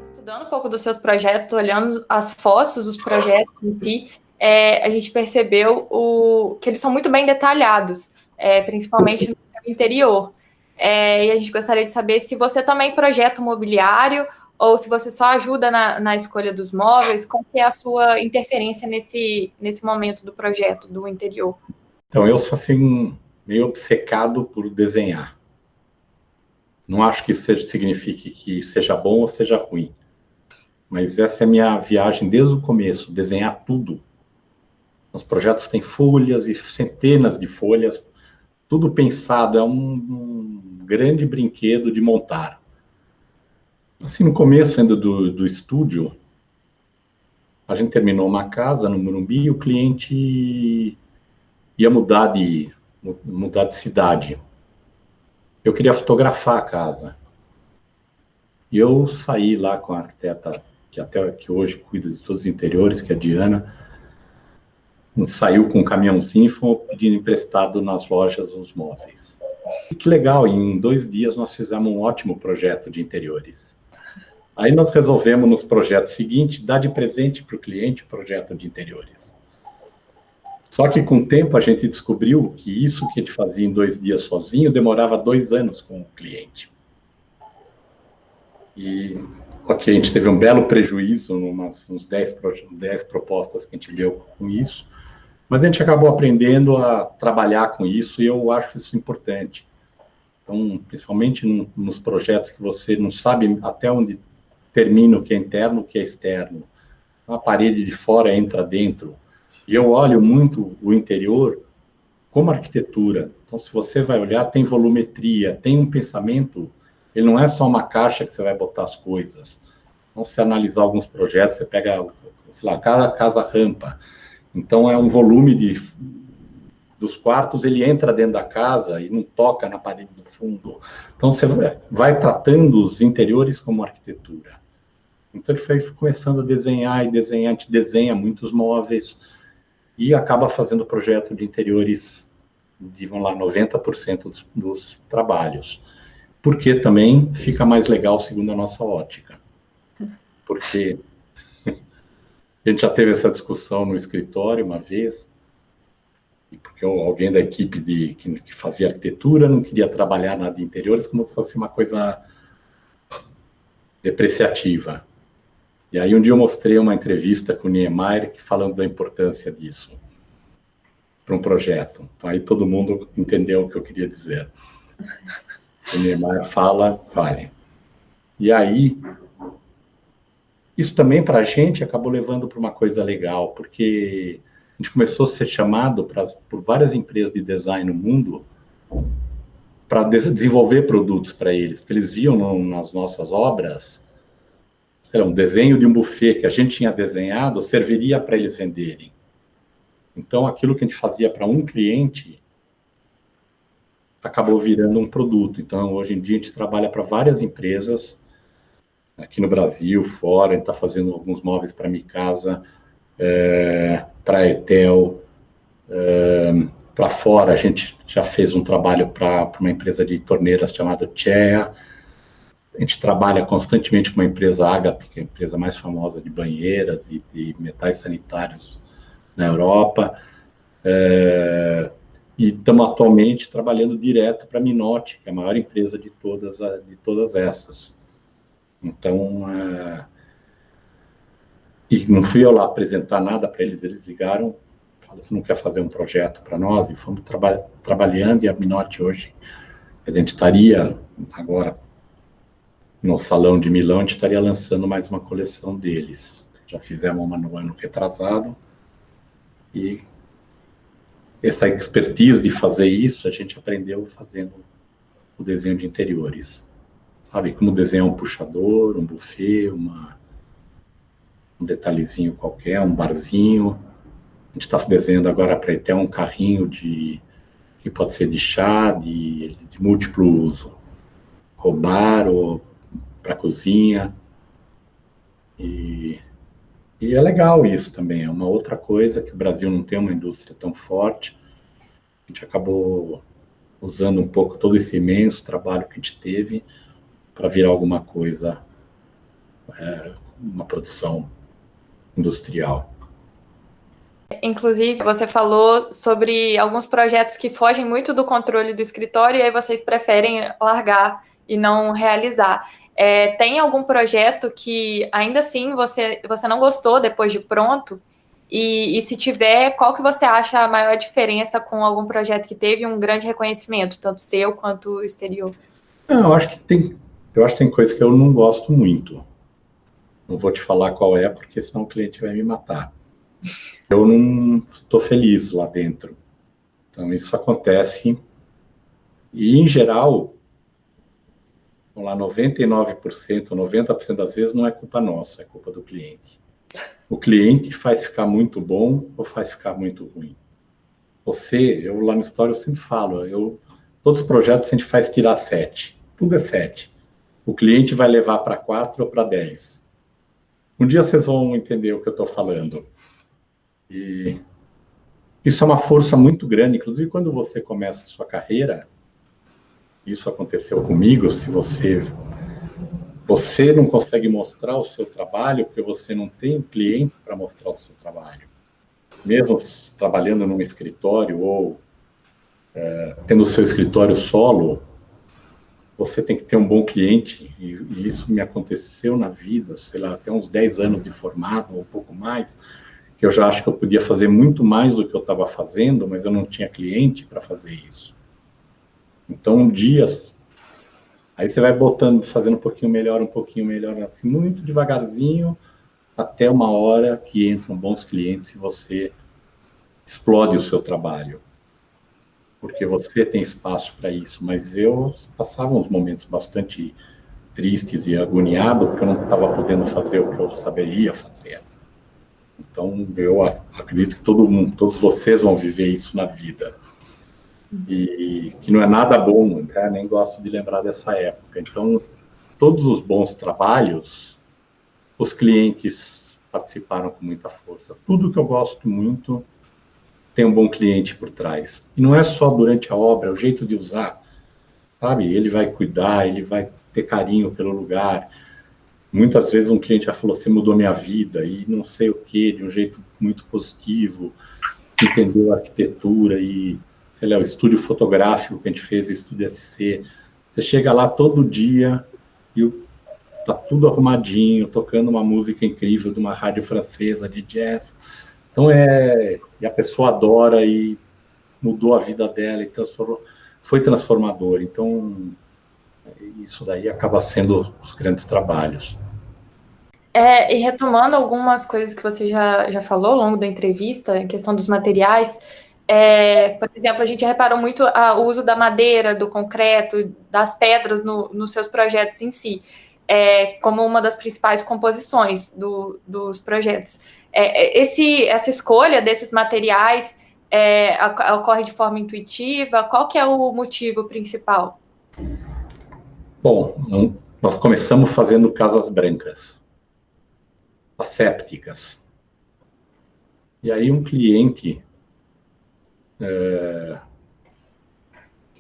Estudando um pouco dos seus projetos, olhando as fotos dos projetos em si, a gente percebeu que eles são muito bem detalhados, principalmente no seu interior. E a gente gostaria de saber se você também projeta o mobiliário ou se você só ajuda na escolha dos móveis, qual que é a sua interferência nesse momento do projeto, do interior? Então, eu sou assim, meio obcecado por desenhar. Não acho que isso signifique que seja bom ou seja ruim. mas essa é a minha viagem desde o começo, desenhar tudo. Os projetos têm folhas e centenas de folhas, tudo pensado, é um grande brinquedo de montar. Assim, no começo ainda do estúdio, a gente terminou uma casa no Morumbi e o cliente ia mudar de cidade. Eu queria fotografar a casa. E eu saí lá com a arquiteta, que hoje cuida de todos os interiores, que é a Diana, saiu com um caminhãozinho e foi pedindo emprestado nas lojas os móveis. E que legal, em 2 dias nós fizemos um ótimo projeto de interiores. Aí nós resolvemos, nos projetos seguintes, dar de presente para o cliente o projeto de interiores. Só que com o tempo a gente descobriu que isso que a gente fazia em 2 dias sozinho demorava 2 anos com o cliente. E, ok, a gente teve um belo prejuízo, uns 10 propostas que a gente deu com isso, mas a gente acabou aprendendo a trabalhar com isso e eu acho isso importante. Então, principalmente nos projetos que você não sabe até onde termina o que é interno, o que é externo. A parede de fora entra dentro. E eu olho muito o interior como arquitetura. Então, se você vai olhar, tem volumetria, tem um pensamento, ele não é só uma caixa que você vai botar as coisas. Então, se analisar alguns projetos, você pega, sei lá, casa rampa. Então, é um volume dos quartos, ele entra dentro da casa e não toca na parede do fundo. Então, você vai tratando os interiores como arquitetura. Então, ele foi começando a desenhar, a gente desenha muitos móveis e acaba fazendo projeto de interiores de, vamos lá, 90% dos trabalhos. Porque também fica mais legal segundo a nossa ótica. Porque a gente já teve essa discussão no escritório uma vez, porque alguém da equipe que fazia arquitetura não queria trabalhar nada de interiores como se fosse uma coisa depreciativa. E aí um dia eu mostrei uma entrevista com o Niemeyer falando da importância disso para um projeto. Então, aí todo mundo entendeu o que eu queria dizer. O Niemeyer fala, vale. E aí, isso também para a gente acabou levando para uma coisa legal, porque a gente começou a ser chamado por várias empresas de design no mundo para desenvolver produtos para eles, porque eles viam nas nossas obras, sei lá, um desenho de um buffet que a gente tinha desenhado serviria para eles venderem. Então, aquilo que a gente fazia para um cliente acabou virando um produto. Então, hoje em dia, a gente trabalha para várias empresas, aqui no Brasil, fora, a gente está fazendo alguns móveis para Micasa, para a Etel, para fora, a gente já fez um trabalho para uma empresa de torneiras chamada Chea. A gente trabalha constantemente com uma empresa Agape, que é a empresa mais famosa de banheiras e de metais sanitários na Europa. E estamos atualmente trabalhando direto para a Minotti, que é a maior empresa de todas essas. Então, e não fui eu lá apresentar nada para eles, eles ligaram, falaram, você não quer fazer um projeto para nós? E fomos trabalhando, e a Minotti hoje, a gente estaria agora no Salão de Milão, a gente estaria lançando mais uma coleção deles. Já fizemos uma no ano retrasado, e essa expertise de fazer isso, a gente aprendeu fazendo o desenho de interiores. Sabe, como desenhar um puxador, um buffet, um detalhezinho qualquer, um barzinho. A gente está desenhando agora para até um carrinho que pode ser de chá, de múltiplo uso. Roubar ou para cozinha. E é legal isso também, é uma outra coisa que o Brasil não tem uma indústria tão forte. A gente acabou usando um pouco todo esse imenso trabalho que a gente teve para virar alguma coisa, uma produção industrial. Inclusive, você falou sobre alguns projetos que fogem muito do controle do escritório e aí vocês preferem largar e não realizar. Tem algum projeto que, ainda assim, você não gostou depois de pronto? E se tiver, qual que você acha a maior diferença com algum projeto que teve um grande reconhecimento, tanto seu quanto exterior? Eu acho que tem coisa que eu não gosto muito. Não vou te falar qual é, porque senão o cliente vai me matar. Eu não estou feliz lá dentro. Então, isso acontece. E, em geral, vamos lá, 99%, 90% das vezes não é culpa nossa, é culpa do cliente. O cliente faz ficar muito bom ou faz ficar muito ruim. Eu lá no Story, eu sempre falo, todos os projetos a gente faz tirar 7. Tudo é 7. O cliente vai levar para 4 ou para 10. Um dia vocês vão entender o que eu estou falando. E isso é uma força muito grande. Inclusive, quando você começa a sua carreira, isso aconteceu comigo, se você não consegue mostrar o seu trabalho porque você não tem um cliente para mostrar o seu trabalho. Mesmo trabalhando num escritório ou tendo o seu escritório solo, você tem que ter um bom cliente, e isso me aconteceu na vida, sei lá, até uns 10 anos de formado, ou um pouco mais, que eu já acho que eu podia fazer muito mais do que eu estava fazendo, mas eu não tinha cliente para fazer isso. Então, um dia, aí você vai fazendo um pouquinho melhor, assim, muito devagarzinho, até uma hora que entram bons clientes e você explode o seu trabalho. Porque você tem espaço para isso, mas eu passava uns momentos bastante tristes e agoniado, porque eu não estava podendo fazer o que eu saberia fazer. Então, eu acredito que todos vocês vão viver isso na vida. E que não é nada bom, né? Nem gosto de lembrar dessa época. Então, todos os bons trabalhos, os clientes participaram com muita força. Tudo que eu gosto muito tem um bom cliente por trás. E não é só durante a obra, é o jeito de usar, sabe? Ele vai cuidar, ele vai ter carinho pelo lugar. Muitas vezes um cliente já falou, você mudou minha vida, e não sei o quê, de um jeito muito positivo, entendeu a arquitetura e, sei lá, o estúdio fotográfico que a gente fez, o estúdio SC. Você chega lá todo dia e tá tudo arrumadinho, tocando uma música incrível de uma rádio francesa de jazz. Então, e a pessoa adora e mudou a vida dela e foi transformador. Então, isso daí acaba sendo os grandes trabalhos. E retomando algumas coisas que você já falou ao longo da entrevista, em questão dos materiais, por exemplo, a gente reparou muito o uso da madeira, do concreto, das pedras nos seus projetos em si, como uma das principais composições dos projetos. Essa escolha desses materiais ocorre de forma intuitiva? Qual que é o motivo principal? Bom, nós começamos fazendo casas brancas, assépticas. E aí um cliente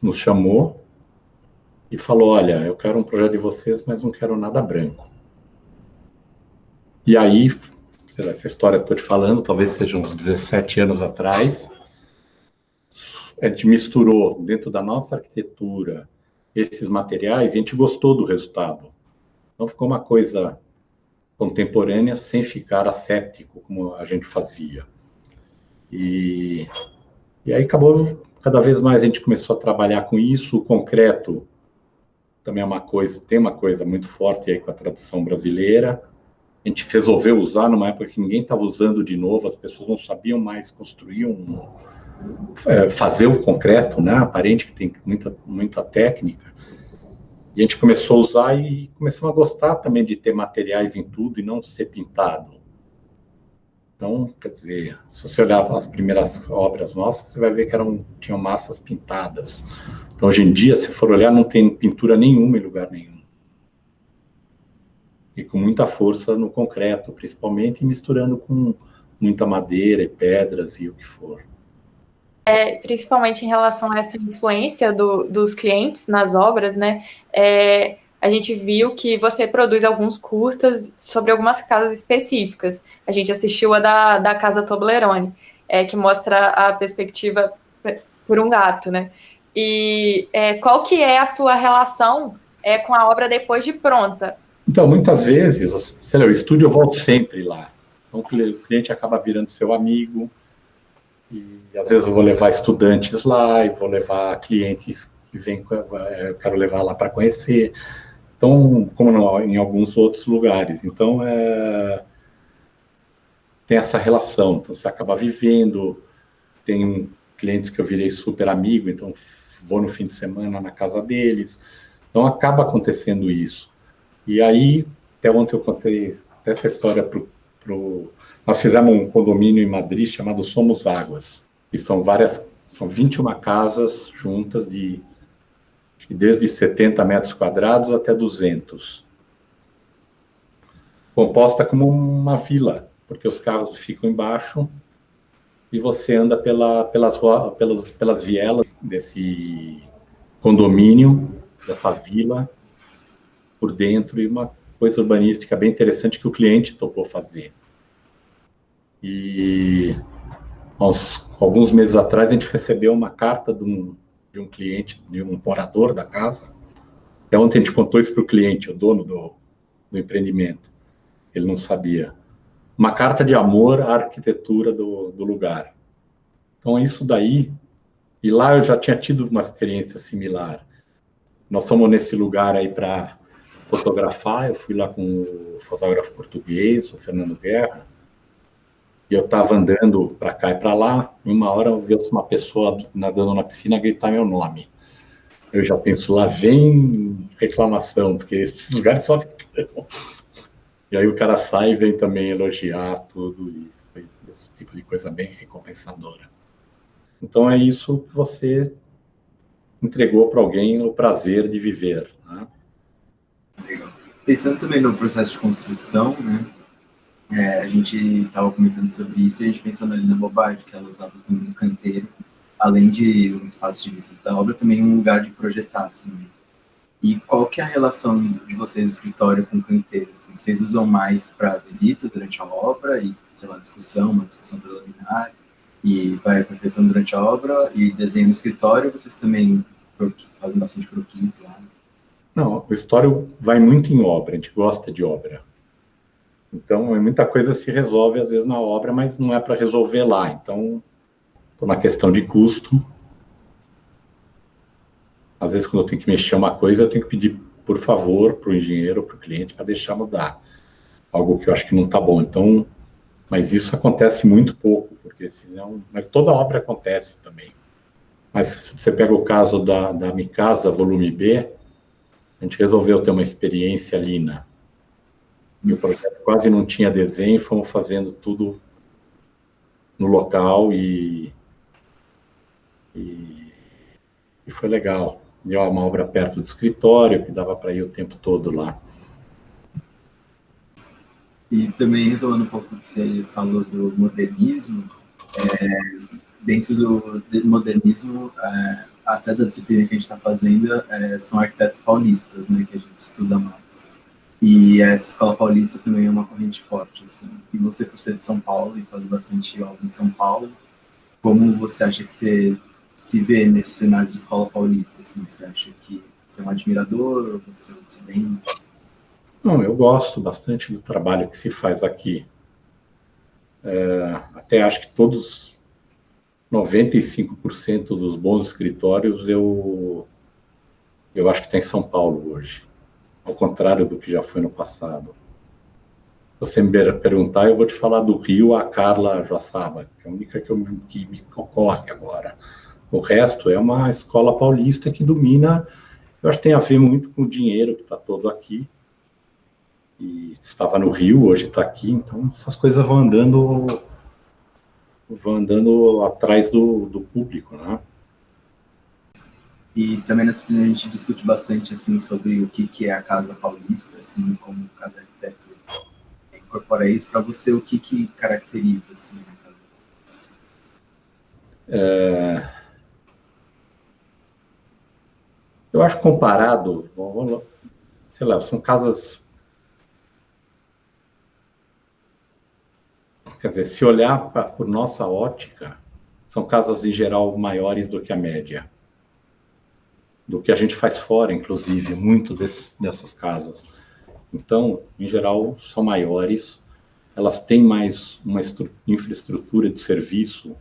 nos chamou e falou, olha, eu quero um projeto de vocês, mas não quero nada branco. E aí, sei lá, essa história que eu estou te falando, talvez seja uns 17 anos atrás, a gente misturou dentro da nossa arquitetura esses materiais e a gente gostou do resultado. Então ficou uma coisa contemporânea sem ficar asséptico, como a gente fazia. E aí acabou, cada vez mais a gente começou a trabalhar com isso. O concreto também tem uma coisa muito forte aí com a tradição brasileira. A gente resolveu usar numa época que ninguém estava usando de novo, as pessoas não sabiam mais construir fazer o concreto, né? Aparente que tem muita técnica. E a gente começou a usar e começamos a gostar também de ter materiais em tudo e não ser pintado. Então, quer dizer, se você olhar as primeiras obras nossas, você vai ver que tinham massas pintadas. Então, hoje em dia, se for olhar, não tem pintura nenhuma em lugar nenhum. E com muita força no concreto, principalmente, misturando com muita madeira e pedras e o que for. Principalmente em relação a essa influência dos clientes nas obras, né? A gente viu que você produz alguns curtas sobre algumas casas específicas. A gente assistiu a da Casa Toblerone, que mostra a perspectiva por um gato, né? E qual que é a sua relação com a obra depois de pronta? Então, muitas vezes, sei lá, o estúdio eu volto sempre lá. Então, o cliente acaba virando seu amigo. E às vezes eu vou levar estudantes lá e vou levar clientes que vêm, eu quero levar lá para conhecer. Então, como em alguns outros lugares. Então, tem essa relação. Então, você acaba vivendo. Tem clientes que eu virei super amigo, então vou no fim de semana na casa deles. Então, acaba acontecendo isso. E aí, até ontem eu contei até essa história Nós fizemos um condomínio em Madrid chamado Somos Águas, que são 21 casas juntas desde 70 metros quadrados até 200. Composta como uma vila, porque os carros ficam embaixo e você anda pelas vielas desse condomínio, dessa vila, por dentro, e uma coisa urbanística bem interessante que o cliente topou fazer. E alguns meses atrás a gente recebeu uma carta de um cliente, de um morador da casa. Até ontem a gente contou isso para o cliente, o dono do empreendimento. Ele não sabia. Uma carta de amor à arquitetura do lugar. Então é isso daí. E lá eu já tinha tido uma experiência similar. Nós fomos nesse lugar aí para fotografar. Eu fui lá com o fotógrafo português, o Fernando Guerra. E eu estava andando para cá e para lá, e uma hora eu vi uma pessoa nadando na piscina gritar meu nome. Eu já penso, lá vem reclamação, porque esses lugares só ficam. E aí o cara sai e vem também elogiar tudo, e foi esse tipo de coisa bem recompensadora. Então é isso que você entregou para alguém o prazer de viver, né? Legal. Pensando também no processo de construção, né? A gente estava comentando sobre isso e a gente pensou na Lina Bobardi, que ela usava também um canteiro, além de um espaço de visita da obra, também um lugar de projetar, assim. E qual que é a relação de vocês, escritório, com o canteiro? Assim? Vocês usam mais para visitas durante a obra e, sei lá, uma discussão preliminar, e vai aperfeiçoando durante a obra, e desenho no escritório, vocês também fazem bastante croquis lá? Não, o escritório vai muito em obra, a gente gosta de obra. Então, muita coisa se resolve, às vezes, na obra, mas não é para resolver lá. Então, por uma questão de custo, às vezes, quando eu tenho que mexer uma coisa, eu tenho que pedir, por favor, para o engenheiro, para o cliente, para deixar mudar. Algo que eu acho que não está bom. Então, mas isso acontece muito pouco, porque senão... Mas toda obra acontece também. Mas você pega o caso da Micasa, volume B, a gente resolveu ter uma experiência ali e o projeto quase não tinha desenho, fomos fazendo tudo no local e foi legal. E uma obra perto do escritório, que dava para ir o tempo todo lá. E também, retomando um pouco o que você falou do modernismo, dentro do modernismo, até da disciplina que a gente está fazendo, são arquitetos paulistas, né, que a gente estuda mais. E essa escola paulista também é uma corrente forte, assim. E você, por ser de São Paulo e fazer bastante obra em São Paulo, como você acha que você se vê nesse cenário de escola paulista? Assim? Você acha que você é um admirador ou você é um dissidente? Não, eu gosto bastante do trabalho que se faz aqui. Até acho que 95% dos bons escritórios eu acho que está em São Paulo hoje. Ao contrário do que já foi no passado. Se você me perguntar, eu vou te falar do Rio, a Carla Joaçaba, que é a única que me ocorre agora. O resto é uma escola paulista que domina, eu acho que tem a ver muito com o dinheiro que está todo aqui. E estava no Rio, hoje está aqui, então essas coisas vão andando atrás do público, né? E também na disciplina a gente discute bastante assim, sobre o que é a Casa Paulista, assim, como cada arquiteto incorpora isso. Para você, o que caracteriza assim, a Casa Paulista? Eu acho comparado, sei lá, são casas... Quer dizer, se olhar por nossa ótica, são casas em geral maiores do que a média. Do que a gente faz fora, inclusive, muito dessas casas. Então, em geral, são maiores, elas têm mais uma infraestrutura de serviço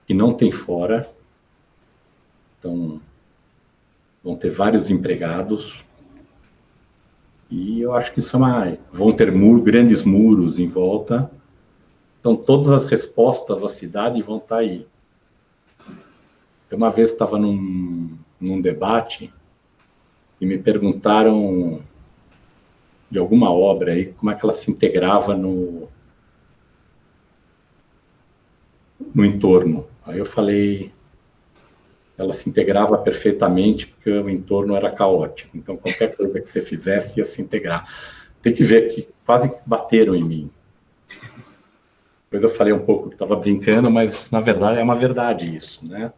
que não tem fora. Então, vão ter vários empregados. E eu acho que isso vão ter grandes muros em volta. Então, todas as respostas à cidade vão estar aí. Eu uma vez estava num debate e me perguntaram de alguma obra aí, como é que ela se integrava no entorno. Aí eu falei, ela se integrava perfeitamente porque o entorno era caótico. Então, qualquer coisa que você fizesse ia se integrar. Tem que ver que quase bateram em mim. Depois eu falei um pouco que estava brincando, mas, na verdade, é uma verdade isso, né?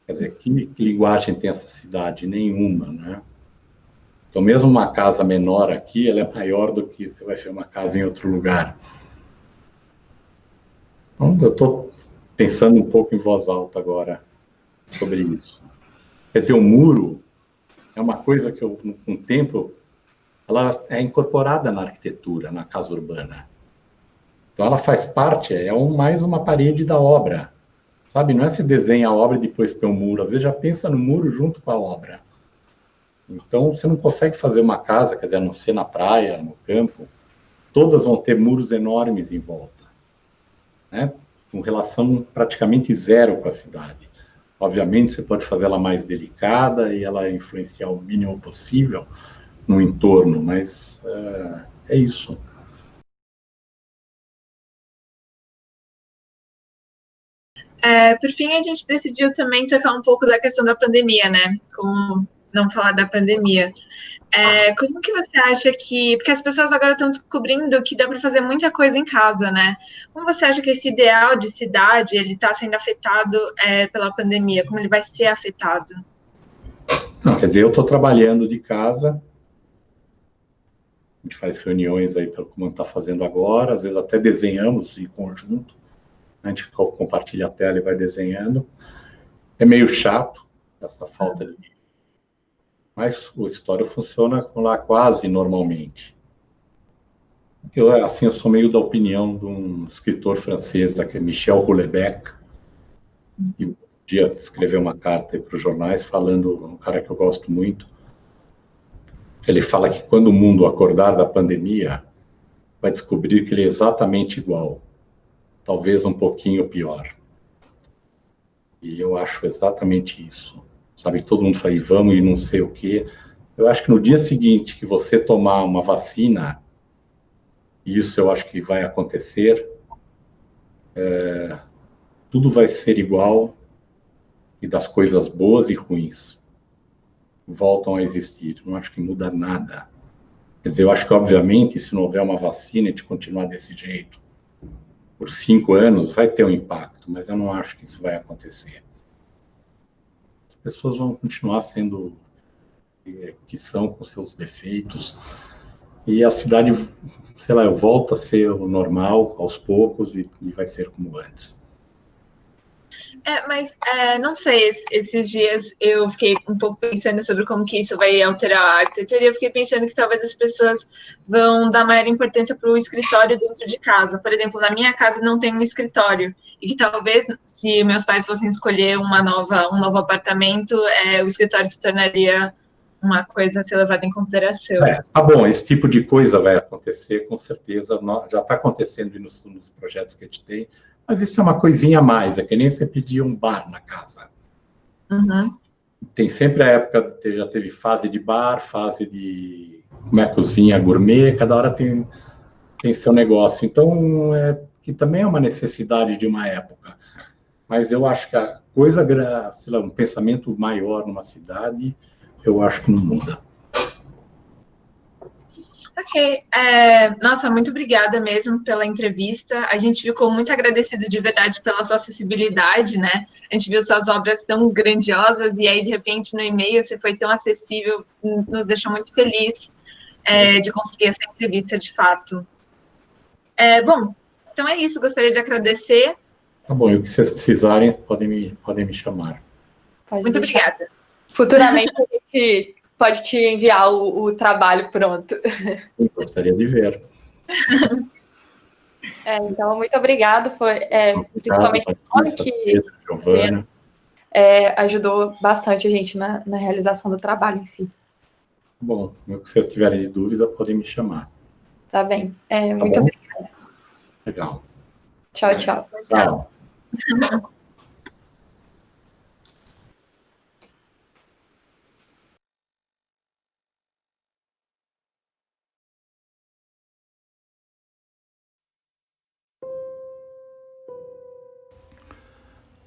Quer dizer, que linguagem tem essa cidade? Nenhuma, né? Então, mesmo uma casa menor aqui, ela é maior do que você vai ver uma casa em outro lugar. Então, eu estou pensando um pouco em voz alta agora sobre isso. Quer dizer, o muro é uma coisa que, com o tempo, ela é incorporada na arquitetura, na casa urbana. Então, ela faz parte, mais uma parede da obra. Sabe, não é se desenha a obra e depois põe um muro. Às vezes já pensa no muro junto com a obra. Então, você não consegue fazer uma casa, quer dizer, a não ser na praia, no campo, todas vão ter muros enormes em volta, né? Com relação praticamente zero com a cidade. Obviamente, você pode fazer ela mais delicada e ela influenciar o mínimo possível no entorno, mas é isso. Por fim, a gente decidiu também tocar um pouco da questão da pandemia, né? Como não falar da pandemia. Como que você acha que... Porque as pessoas agora estão descobrindo que dá para fazer muita coisa em casa, né? Como você acha que esse ideal de cidade, ele está sendo afetado pela pandemia? Como ele vai ser afetado? Não, quer dizer, eu estou trabalhando de casa, a gente faz reuniões aí, como está fazendo agora, às vezes até desenhamos em conjunto, a gente compartilha a tela e vai desenhando. É meio chato essa falta de... Mas o escritório funciona lá quase normalmente. Eu sou meio da opinião de um escritor francês, que é Michel Houellebecq, que um dia escreveu uma carta para os jornais falando, um cara que eu gosto muito. Ele fala que quando o mundo acordar da pandemia, vai descobrir que ele é exatamente igual, talvez um pouquinho pior. E eu acho exatamente isso. Sabe, todo mundo fala, vamos e não sei o quê. Eu acho que no dia seguinte que você tomar uma vacina, e isso eu acho que vai acontecer, tudo vai ser igual, e das coisas boas e ruins voltam a existir. Não acho que muda nada. Quer dizer, eu acho que, obviamente, se não houver uma vacina e de continuar desse jeito por 5 anos, vai ter um impacto, mas eu não acho que isso vai acontecer. As pessoas vão continuar sendo que são, com seus defeitos, e a cidade, sei lá, volta a ser o normal aos poucos e vai ser como antes. Mas não sei, esses dias eu fiquei um pouco pensando sobre como que isso vai alterar a arquitetura, e eu fiquei pensando que talvez as pessoas vão dar maior importância para o escritório dentro de casa. Por exemplo, na minha casa não tem um escritório, e que talvez, se meus pais fossem escolher um novo apartamento, o escritório se tornaria uma coisa a ser levada em consideração. Tá bom, esse tipo de coisa vai acontecer, com certeza, já está acontecendo nos projetos que a gente tem, mas isso é uma coisinha a mais, é que nem você pedir um bar na casa. Uhum. Tem sempre a época, já teve fase de bar, fase de cozinha gourmet, cada hora tem seu negócio. Então, que também é uma necessidade de uma época. Mas eu acho que a coisa, sei lá, um pensamento maior numa cidade, eu acho que não muda. Ok. Nossa, muito obrigada mesmo pela entrevista. A gente ficou muito agradecido de verdade pela sua acessibilidade, né? A gente viu suas obras tão grandiosas e aí, de repente, no e-mail você foi tão acessível, nos deixou muito feliz de conseguir essa entrevista, de fato. Bom, então é isso. Gostaria de agradecer. Tá bom, e o que vocês precisarem, podem me chamar. Muito obrigada. Futuramente a gente pode te enviar o trabalho pronto. Eu gostaria de ver. Então, muito obrigado. Foi principalmente que ajudou bastante a gente na realização do trabalho em si. Bom, se vocês tiverem de dúvida, podem me chamar. Tá bem. Tá Muito bom? obrigada. Legal. Tchau, tchau. Tchau.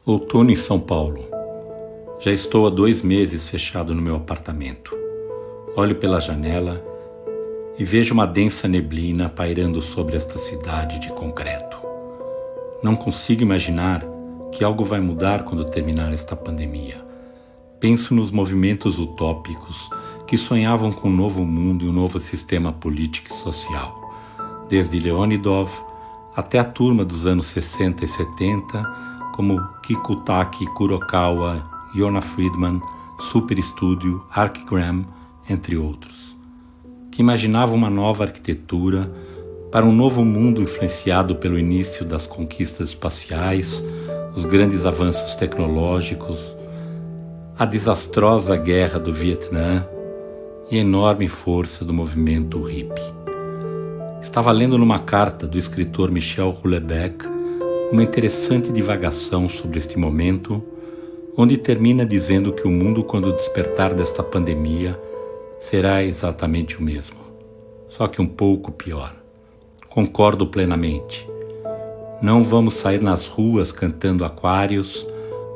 Outono em São Paulo. Já estou há 2 meses fechado no meu apartamento. Olho pela janela e vejo uma densa neblina pairando sobre esta cidade de concreto. Não consigo imaginar que algo vai mudar quando terminar esta pandemia. Penso nos movimentos utópicos que sonhavam com um novo mundo e um novo sistema político e social. Desde Leonidov até a turma dos anos 60 e 70, como Kikutaki Kurokawa, Yona Friedman, Super Studio, Ark Graham, entre outros, que imaginavam uma nova arquitetura para um novo mundo influenciado pelo início das conquistas espaciais, os grandes avanços tecnológicos, a desastrosa guerra do Vietnã e a enorme força do movimento hippie. Estava lendo numa carta do escritor Michel Houellebecq uma interessante divagação sobre este momento, onde termina dizendo que o mundo, quando despertar desta pandemia, será exatamente o mesmo, só que um pouco pior. Concordo plenamente. Não vamos sair nas ruas cantando aquários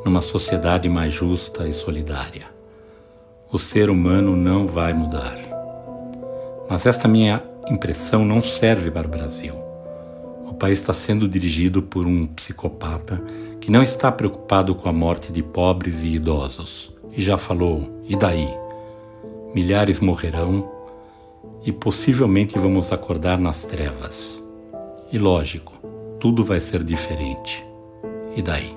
numa sociedade mais justa e solidária. O ser humano não vai mudar. Mas esta minha impressão não serve para o Brasil. O país está sendo dirigido por um psicopata que não está preocupado com a morte de pobres e idosos. E já falou, e daí? Milhares morrerão e possivelmente vamos acordar nas trevas. E lógico, tudo vai ser diferente. E daí?